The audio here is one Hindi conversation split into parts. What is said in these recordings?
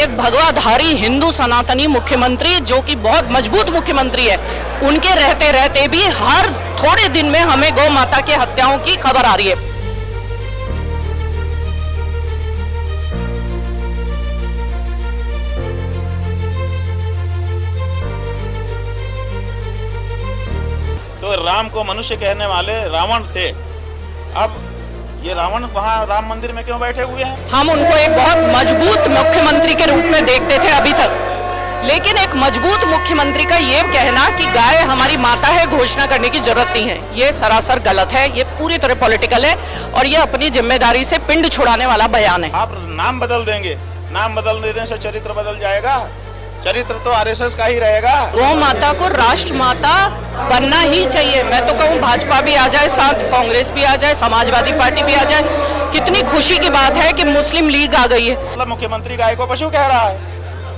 एक भगवाधारी हिंदू सनातनी मुख्यमंत्री जो कि बहुत मजबूत मुख्यमंत्री है, उनके रहते रहते भी हर थोड़े दिन में हमें गौ माता की हत्याओं की खबर आ रही है। तो राम को मनुष्य कहने वाले रावण थे, अब ये रावण वहाँ राम मंदिर में क्यों बैठे हुए हैं? हम उनको एक बहुत मजबूत मुख्यमंत्री के रूप में देखते थे अभी तक, लेकिन एक मजबूत मुख्यमंत्री का ये कहना कि गाय हमारी माता है घोषणा करने की जरूरत नहीं है, ये सरासर गलत है। ये पूरी तरह पॉलिटिकल है और ये अपनी जिम्मेदारी से पिंड छुड़ाने वाला बयान है। आप नाम बदल देंगे, नाम बदल देने से चरित्र बदल जाएगा? चरित्र तो आरएसएस का ही रहेगा। गौ माता को राष्ट्र माता बनना ही चाहिए। मैं तो कहूँ भाजपा भी आ जाए साथ, कांग्रेस भी आ जाए, समाजवादी पार्टी भी आ जाए। कितनी खुशी की बात है कि मुस्लिम लीग आ गई है। मतलब मुख्यमंत्री गाय को पशु कह रहा है,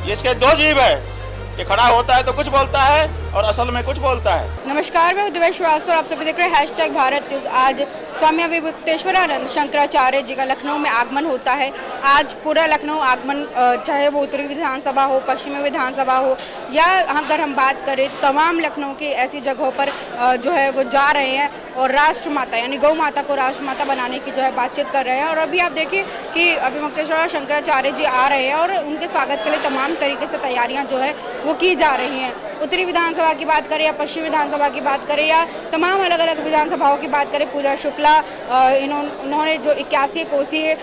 ये इसके दो जीव है, ये खड़ा होता है तो कुछ बोलता है और असल में कुछ बोलता है। नमस्कार, मैं दिवेश श्रीवास्तव, आप सभी देख रहे हैं #भारत न्यूज। आज स्वामी अविमुक्तेश्वरानंद शंकराचार्य जी का लखनऊ में आगमन होता है। आज पूरा लखनऊ आगमन, चाहे वो उत्तरी विधानसभा हो, पश्चिमी विधानसभा हो, या अगर हम बात करें तमाम लखनऊ की ऐसी जगहों पर जो है वो जा रहे हैं और राष्ट्र माता यानी गौ माता को राष्ट्र माता बनाने की जो है बातचीत कर रहे हैं। और अभी आप देखिए कि अविमुक्तेश्वर शंकराचार्य जी आ रहे हैं और उनके स्वागत के लिए तमाम तरीके से तैयारियाँ जो है वो की जा रही हैं। उत्तरी विधानसभा की बात करें या पश्चिमी विधानसभा की बात करें या तमाम अलग अलग विधानसभाओं की बात करें, पूजा शुक्ला उन्होंने जो 81 कोसीय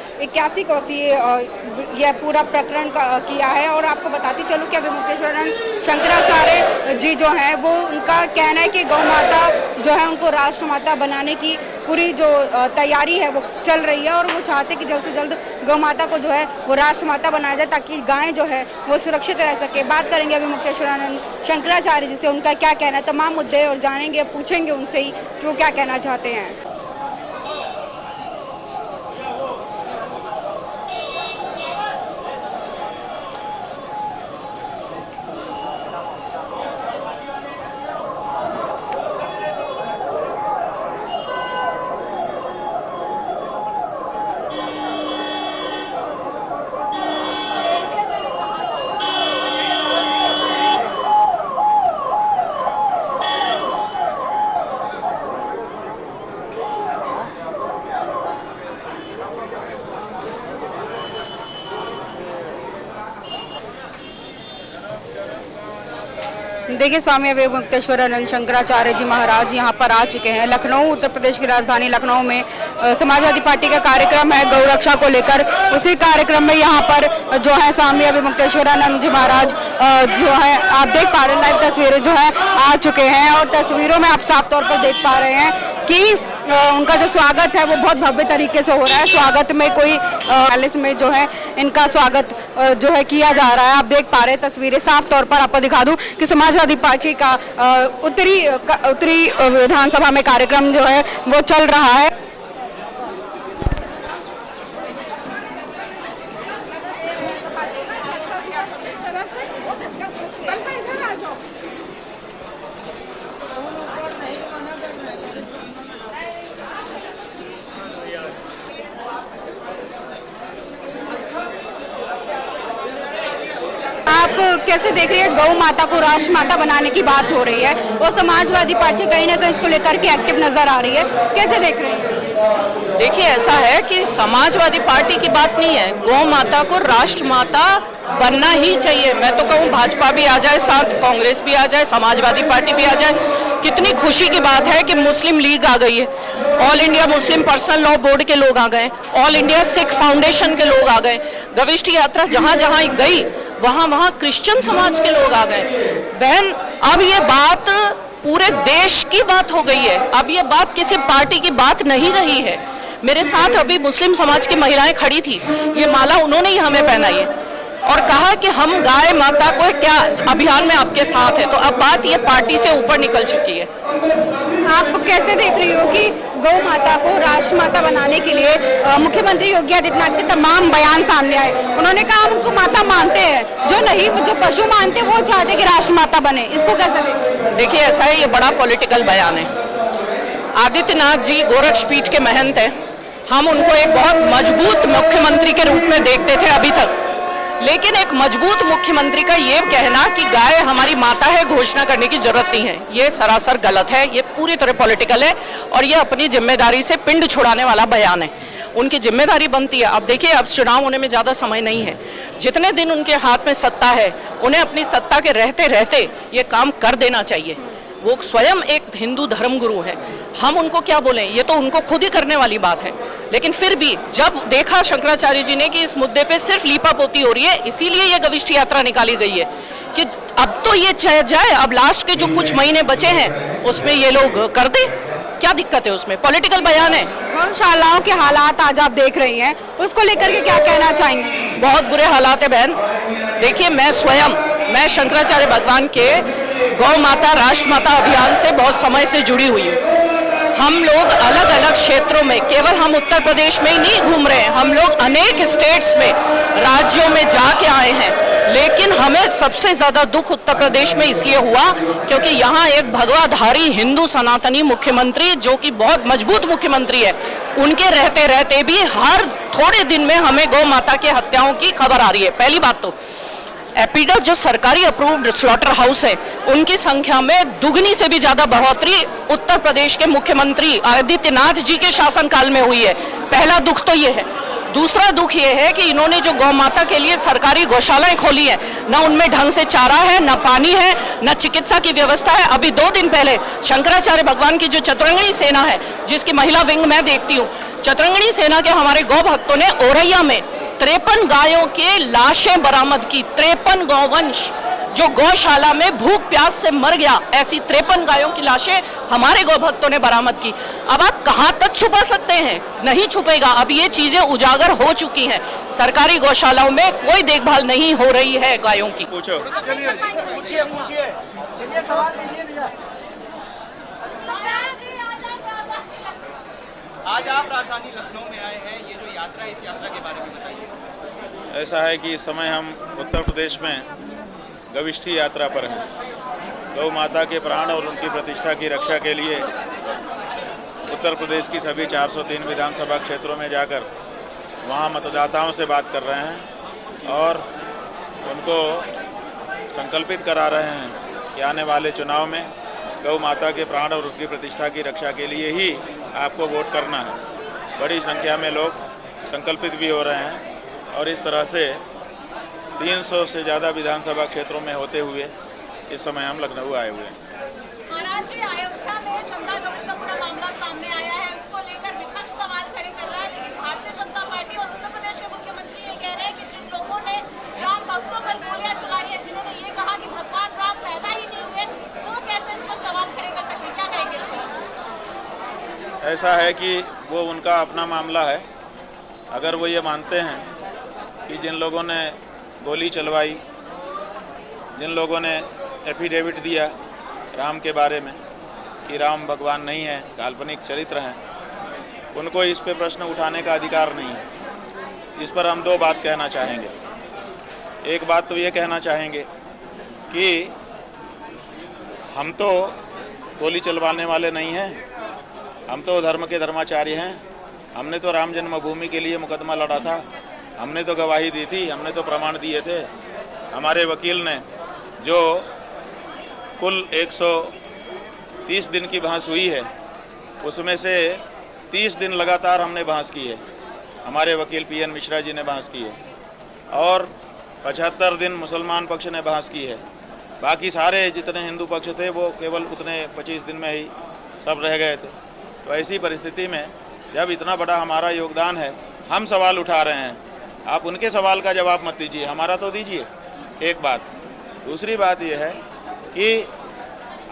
यह पूरा प्रकरण किया है। और आपको बताती चलूँ कि अविमुक्तेश्वरानंद शंकराचार्य जी जो हैं वो उनका कहना है कि गौ माता जो है उनको राष्ट्र माता बनाने की पूरी जो तैयारी है वो चल रही है और वो चाहते हैं कि जल्द से जल्द गौ माता को जो है वो राष्ट्र माता बनाया जाए ताकि गायें जो है वो सुरक्षित रह सके। बात करेंगे अविमुक्तेश्वरानंद शंकराचार्य जी से, उनका क्या कहना है तमाम मुद्दे और जानेंगे, पूछेंगे उनसे ही कि वो क्या कहना चाहते हैं। देखिए, स्वामी अविमुक्तेश्वरानंद शंकराचार्य जी महाराज यहाँ पर आ चुके हैं। लखनऊ, उत्तर प्रदेश की राजधानी लखनऊ में समाजवादी पार्टी का कार्यक्रम है गौ रक्षा को लेकर। उसी कार्यक्रम में यहाँ पर जो है स्वामी अविमुक्तेश्वरानंद जी महाराज जो है आप देख पा रहे हैं, लाइव तस्वीरें जो है आ चुके हैं और तस्वीरों में आप साफ तौर पर देख पा रहे हैं कि उनका जो स्वागत है वो बहुत भव्य तरीके से हो रहा है। स्वागत में कोई पैलेस में जो है इनका स्वागत जो है किया जा रहा है। आप देख पा रहे हैं तस्वीरें, साफ तौर पर आपको दिखा दूं कि समाजवादी पार्टी का उत्तरी विधानसभा में कार्यक्रम जो है वो चल रहा है। आप कैसे देख रही है, गौ माता को राष्ट्र माता बनाने की बात हो रही है और समाजवादी पार्टी कहीं ना कहीं इसको लेकर के एक्टिव नजर आ रही है, कैसे देख रही है? देखिए, ऐसा है कि समाजवादी पार्टी की बात नहीं है, गौ माता को राष्ट्र माता बनना ही चाहिए। मैं तो कहूँ भाजपा भी आ जाए साथ, कांग्रेस भी आ जाए, समाजवादी पार्टी भी आ जाए। कितनी खुशी की बात है कि मुस्लिम लीग आ गई है, all India Muslim personal law board के लोग आ गए, ऑल इंडिया सिख फाउंडेशन के लोग आ गए। गविष्ठी यात्रा जहाँ जहाँ गई वहाँ क्रिश्चियन समाज के लोग आ गए। बहन, अब ये बात पूरे देश की बात हो गई है, अब ये बात किसी पार्टी की बात नहीं रही है। मेरे साथ अभी मुस्लिम समाज की महिलाएं खड़ी थी, ये माला उन्होंने ही हमें पहनाई है और कहा कि हम गाय माता को क्या अभियान में आपके साथ है। तो अब बात ये पार्टी से ऊपर निकल चुकी है। आप कैसे देख रही हो कि गौ माता को राष्ट्र माता बनाने के लिए मुख्यमंत्री योगी आदित्यनाथ के तमाम बयान सामने आए? उन्होंने कहा हम उनको माता मानते हैं, जो पशु मानते वो चाहते कि राष्ट्र माता बने, इसको कैसे देखिए, ऐसा है, ये बड़ा पॉलिटिकल बयान है। आदित्यनाथ जी गोरक्षपीठ के महंत हैं, हम उनको एक बहुत मजबूत मुख्यमंत्री के रूप में देखते थे अभी तक, लेकिन एक मजबूत मुख्यमंत्री का ये कहना कि गाय हमारी माता है घोषणा करने की जरूरत नहीं है, ये सरासर गलत है, ये पूरी तरह पॉलिटिकल है और ये अपनी जिम्मेदारी से पिंड छुड़ाने वाला बयान है। उनकी जिम्मेदारी बनती है। अब देखिए, अब चुनाव होने में ज़्यादा समय नहीं है, जितने दिन उनके हाथ में सत्ता है उन्हें अपनी सत्ता के रहते रहते ये काम कर देना चाहिए। वो स्वयं एक हिंदू धर्मगुरु है, हम उनको क्या बोलें, ये तो उनको खुद ही करने वाली बात है। लेकिन फिर भी जब देखा शंकराचार्य जी ने कि इस मुद्दे पे सिर्फ लीपापोती हो रही है, इसीलिए ये गविष्ठ यात्रा निकाली गई है कि अब तो ये जाए, अब लास्ट के जो कुछ महीने बचे हैं उसमें ये लोग कर दें, क्या दिक्कत है उसमें, पॉलिटिकल बयान है। गौशालाओं के हालात आज आप देख रही हैं, उसको लेकर के क्या कहना चाहेंगे? बहुत बुरे हालात है बहन। देखिए, मैं शंकराचार्य भगवान के गौ माता राष्ट्र माता अभियान से बहुत समय से जुड़ी हुई हूँ। हम लोग अलग अलग क्षेत्रों में, केवल हम उत्तर प्रदेश में ही नहीं घूम रहे हैं, हम लोग अनेक स्टेट्स में, राज्यों में जाके आए हैं। लेकिन हमें सबसे ज़्यादा दुख उत्तर प्रदेश में इसलिए हुआ क्योंकि यहाँ एक भगवाधारी हिंदू सनातनी मुख्यमंत्री, जो कि बहुत मजबूत मुख्यमंत्री है, उनके रहते रहते भी हर थोड़े दिन में हमें गौ माता की हत्याओं की खबर आ रही है। पहली बात तो एपिडस जो सरकारी अप्रूव्ड स्लॉटर हाउस है, उनकी संख्या में दुगनी से भी ज्यादा बढ़ोतरी उत्तर प्रदेश के मुख्यमंत्री आदित्यनाथ जी के शासनकाल में हुई है। पहला दुख तो ये है। दूसरा दुख ये है कि इन्होंने जो गौ माता के लिए सरकारी गौशालाएं खोली हैं, ना उनमें ढंग से चारा है, ना पानी है, ना चिकित्सा की व्यवस्था है। अभी 2 दिन पहले शंकराचार्य भगवान की जो चतुरंगिणी सेना है, जिसकी महिला विंग मैं देखती हूँ, चतुरंगिणी सेना के हमारे गौ भक्तों ने औरैया में 53 गायों के लाशें बरामद की। 53 गौवंश जो गौशाला में भूख प्यास से मर गया, ऐसी 53 गायों की लाशें हमारे गौ भक्तों ने बरामद की। अब आप कहां तक छुपा सकते हैं? नहीं छुपेगा। अब ये चीजें उजागर हो चुकी हैं। सरकारी गौशालाओं में कोई देखभाल नहीं हो रही है गायों की। पूछो। चलिए सवाल लीजिए भैया। आज आप राजधानी लखनऊ में आए हैं, ये जो यात्रा है, इस यात्रा के बारे में बताइए। ऐसा है कि इस समय हम उत्तर प्रदेश में गविष्ठी यात्रा पर हैं। गौ माता के प्राण और उनकी प्रतिष्ठा की रक्षा के लिए उत्तर प्रदेश की सभी 403 विधानसभा क्षेत्रों में जाकर वहाँ मतदाताओं से बात कर रहे हैं और उनको संकल्पित करा रहे हैं कि आने वाले चुनाव में गौ माता के प्राण और उनकी प्रतिष्ठा की रक्षा के लिए ही आपको वोट करना है। बड़ी संख्या में लोग संकल्पित भी हो रहे हैं और इस तरह से 300 से ज़्यादा विधानसभा क्षेत्रों में होते हुए इस समय हम लखनऊ आए हुए हैं। महाराष्ट्र अयोध्या में चंदा गौरी का पूरा मामला सामने आया है, उसको लेकर विपक्ष सवाल खड़े कर रहा है, लेकिन भारतीय जनता पार्टी और उत्तर प्रदेश के मुख्यमंत्री ये कह रहे हैं कि जिन लोगों ने राम भक्तों पर गोलियां चलाई है, जिन्होंने ये कहा कि भगवान राम पैदा ही नहीं हुए, वो कैसे इस पर सवाल खड़े कर सकते, क्या कहेंगे इस पर? ऐसा है कि वो उनका अपना मामला है। अगर वो ये मानते हैं कि जिन लोगों ने गोली चलवाई, जिन लोगों ने एफिडेविट दिया राम के बारे में कि राम भगवान नहीं है, काल्पनिक चरित्र हैं, उनको इस पे प्रश्न उठाने का अधिकार नहीं है। इस पर हम 2 बात कहना चाहेंगे। एक बात तो ये कहना चाहेंगे कि हम तो गोली चलवाने वाले नहीं हैं, हम तो धर्म के धर्माचार्य हैं। हमने तो राम जन्मभूमि के लिए मुकदमा लड़ा था, हमने तो गवाही दी थी, हमने तो प्रमाण दिए थे। हमारे वकील ने जो कुल 130 दिन की बहस हुई है, उसमें से 30 दिन लगातार हमने बहस की है, हमारे वकील पीएन मिश्रा जी ने बहस की है, और 75 दिन मुसलमान पक्ष ने बहस की है। बाकी सारे जितने हिंदू पक्ष थे वो केवल उतने 25 दिन में ही सब रह गए थे। तो ऐसी परिस्थिति में जब इतना बड़ा हमारा योगदान है, हम सवाल उठा रहे हैं, आप उनके सवाल का जवाब मत दीजिए, हमारा तो दीजिए। एक बात। दूसरी बात यह है कि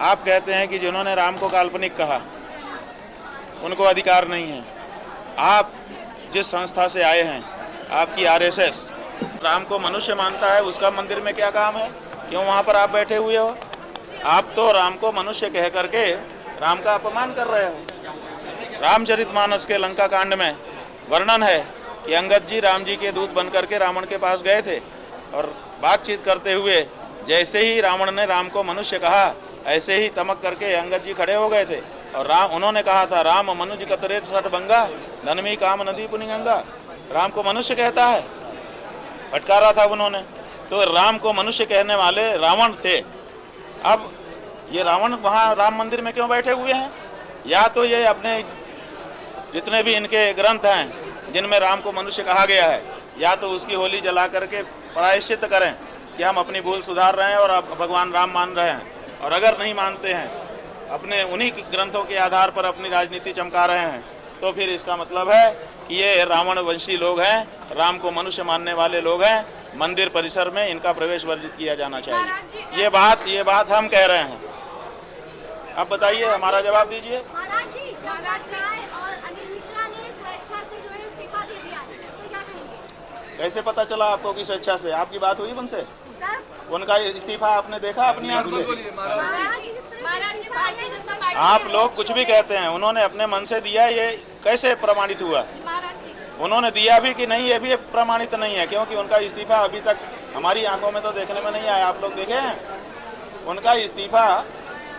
आप कहते हैं कि जिन्होंने राम को काल्पनिक कहा उनको अधिकार नहीं है। आप जिस संस्था से आए हैं, आपकी आरएसएस, राम को मनुष्य मानता है, उसका मंदिर में क्या काम है? क्यों वहाँ पर आप बैठे हुए हो? आप तो राम को मनुष्य कह करके राम का अपमान कर रहे हो। रामचरितमानस के लंका कांड में वर्णन है कि अंगद जी राम जी के दूत बन करके रावण के पास गए थे और बातचीत करते हुए जैसे ही रावण ने राम को मनुष्य कहा, ऐसे ही तमक करके अंगद जी खड़े हो गए थे और उन्होंने कहा था, राम मनुज कतरे सठ बंगा धनमी काम नदी पुनि गंगा। राम को मनुष्य कहता है फटकारा था उन्होंने। तो राम को मनुष्य कहने वाले रावण थे। अब ये रावण वहाँ राम मंदिर में क्यों बैठे हुए हैं? या तो ये अपने जितने भी इनके ग्रंथ हैं जिनमें राम को मनुष्य कहा गया है, या तो उसकी होली जला करके प्रायश्चित करें कि हम अपनी भूल सुधार रहे हैं और अब भगवान राम मान रहे हैं। और अगर नहीं मानते हैं, अपने उन्हीं ग्रंथों के आधार पर अपनी राजनीति चमका रहे हैं, तो फिर इसका मतलब है कि ये रावण वंशी लोग हैं, राम को मनुष्य मानने वाले लोग हैं। मंदिर परिसर में इनका प्रवेश वर्जित किया जाना चाहिए। ये बात हम कह रहे हैं। अब बताइए, हमारा जवाब दीजिए। महाराज जी, और अनिल मिश्रा ने स्वेच्छा से जो है इस्तीफा दे दिया है, तो क्या कहेंगे? कैसे पता चला आपको कि स्वेच्छा से? आपकी बात हुई उनसे? सर, उनका इस्तीफा आपने देखा अपनी आंख से? महाराज जी, भारतीय जनता पार्टी आप लोग कुछ भी कहते हैं, उन्होंने अपने मन से दिया, ये कैसे प्रमाणित हुआ? महाराज जी, उन्होंने दिया भी कि नहीं, ये भी प्रमाणित नहीं है, क्योंकि उनका इस्तीफा अभी तक हमारी आंखों में तो देखने में नहीं आया। आप लोग देखे हैं? उनका इस्तीफा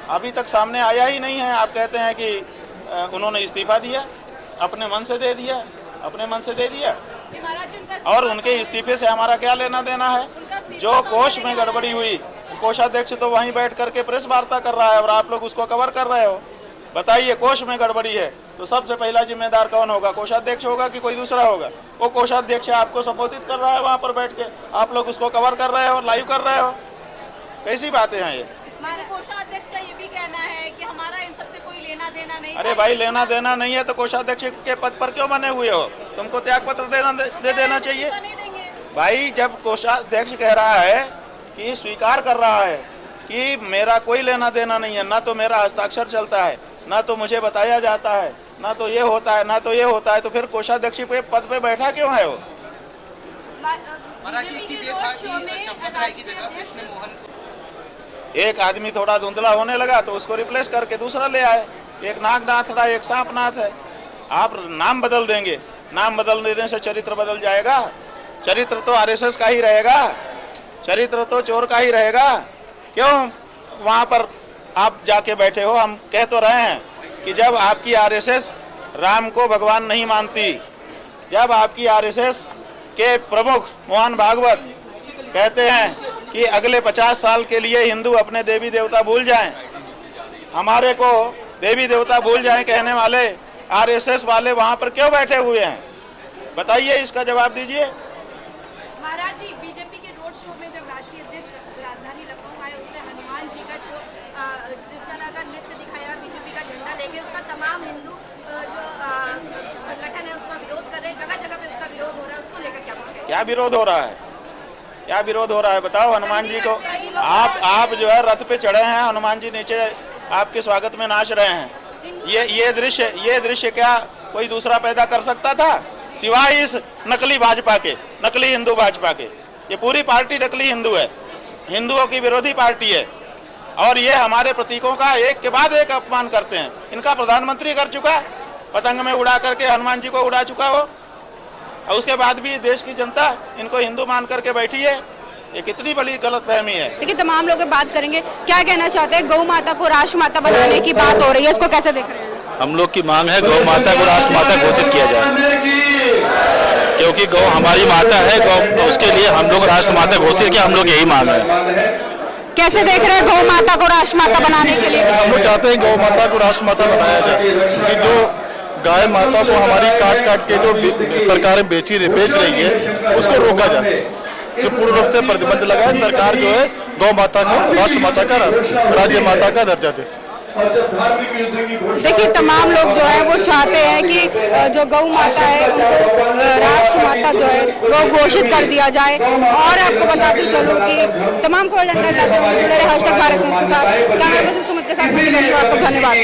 अभी तक सामने आया ही नहीं है। आप कहते हैं कि उन्होंने इस्तीफा दिया, अपने मन से दे दिया, अपने मन से दे दिया। महाराज जी, उनका और उनके इस्तीफे से हमारा क्या लेना देना है? जो कोष में गड़बड़ी हुई, कोषाध्यक्ष तो वहीं बैठ करके प्रेस वार्ता कर रहा है और आप लोग उसको कवर कर रहे हो। बताइए, कोष में गड़बड़ी है तो सबसे पहला जिम्मेदार कौन होगा? कोषाध्यक्ष होगा कि कोई दूसरा होगा? वो कोषाध्यक्ष आपको संबोधित कर रहा है वहाँ पर बैठ के, आप लोग उसको कवर कर रहे हो, लाइव कर रहे हो। कैसी बातें हैं ये? हमारे कोषाध्यक्ष का ये भी कहना है कि हमारा इन सबसे कोई लेना देना नहीं। अरे भाई, लेना देना नहीं है तो कोषाध्यक्ष के पद पर क्यों बने हुए हो? तुमको त्याग पत्र दे देना चाहिए भाई। जब कोषाध्यक्ष कह रहा है कि स्वीकार कर रहा है कि मेरा कोई लेना देना नहीं है, ना तो मेरा हस्ताक्षर चलता है, ना तो मुझे बताया जाता है, ना तो ये होता है, ना तो ये होता है, तो फिर कोषाध्यक्ष पे पद पे बैठा क्यों है वो? महाराज जी, की रोड शो में चंपाराय की जगह कृष्ण मोहन को एक आदमी थोड़ा धुंधला होने लगा तो उसको रिप्लेस करके दूसरा ले आए। एक नागनाथ रहा, एक सांपनाथ है। आप नाम बदल देंगे, नाम बदल देने से चरित्र बदल जाएगा? चरित्र तो आरएसएस का ही रहेगा, चरित्र तो चोर का ही रहेगा। क्यों वहाँ पर आप जाके बैठे हो? हम कह तो रहे हैं कि जब आपकी आरएसएस राम को भगवान नहीं मानती, जब आपकी आरएसएस के प्रमुख मोहन भागवत कहते हैं कि अगले 50 साल के लिए हिंदू अपने देवी देवता भूल जाएं, हमारे को देवी देवता भूल जाएं कहने वाले आरएसएस वाले वहाँ पर क्यों बैठे हुए हैं? बताइए, इसका जवाब दीजिए। महाराज जी, बीजेपी के रोड शो में जब राष्ट्रीय अध्यक्ष राजधानी लखनऊ आए, उसमें हनुमान जी का जो जिस तरह का नृत्य दिखाया बीजेपी का झंडा लेके, उसका तमाम हिंदू जो संगठन है उसका विरोध कर रहे हैं, जगह जगह पे उसका विरोध हो रहा है, उसको लेकर क्या पूछें? क्या विरोध हो रहा है? क्या विरोध हो रहा है बताओ? हनुमान जी को आप जो है रथ पे चढ़े हैं, हनुमान जी नीचे आपके स्वागत में नाच रहे हैं। ये दृश्य क्या कोई दूसरा पैदा कर सकता था सिवाय इस नकली भाजपा के, नकली हिंदू भाजपा के? ये पूरी पार्टी नकली हिंदू है, हिंदुओं की विरोधी पार्टी है, और ये हमारे प्रतीकों का एक के बाद एक अपमान करते हैं। इनका प्रधानमंत्री कर चुका, पतंग में उड़ा करके हनुमान जी को उड़ा चुका वो, और उसके बाद भी देश की जनता इनको हिंदू मान करके बैठी है। ये कितनी बड़ी गलतफहमी है। देखिए, तमाम लोग बात करेंगे, क्या कहना चाहते हैं? गौ माता को राष्ट्र माता बनाने की बात हो रही है, इसको कैसे देख रहे हैं? हम लोग की मांग है गौ माता को राष्ट्र माता घोषित किया जाए, क्योंकि गौ हमारी माता है। गौ उसके लिए हम लोग राष्ट्र माता घोषित किया, हम लोग यही मांग है। कैसे देख रहे हैं गौ माता को राष्ट्र माता बनाने के लिए? हम लोग चाहते हैं गौ माता को राष्ट्र माता बनाया जाए, कि जो गाय माता को हमारी काट काट के जो सरकारें बेच रही है उसको रोका जाए, जो पूर्ण रूप से प्रतिबंध लगाए। सरकार जो है गौ माता को राष्ट्र माता का, राज्य माता का दर्जा दे। देखिए, तमाम लोग जो है वो चाहते हैं कि जो गौ माता है उनको राष्ट्र माता जो है वो घोषित कर दिया जाए। और आपको बताती चलूँ कि तमाम खबर जानने जुड़े रहे #भारत न्यूज़ के साथ। कैमरा पर्सन सुमित के साथ धन्यवाद।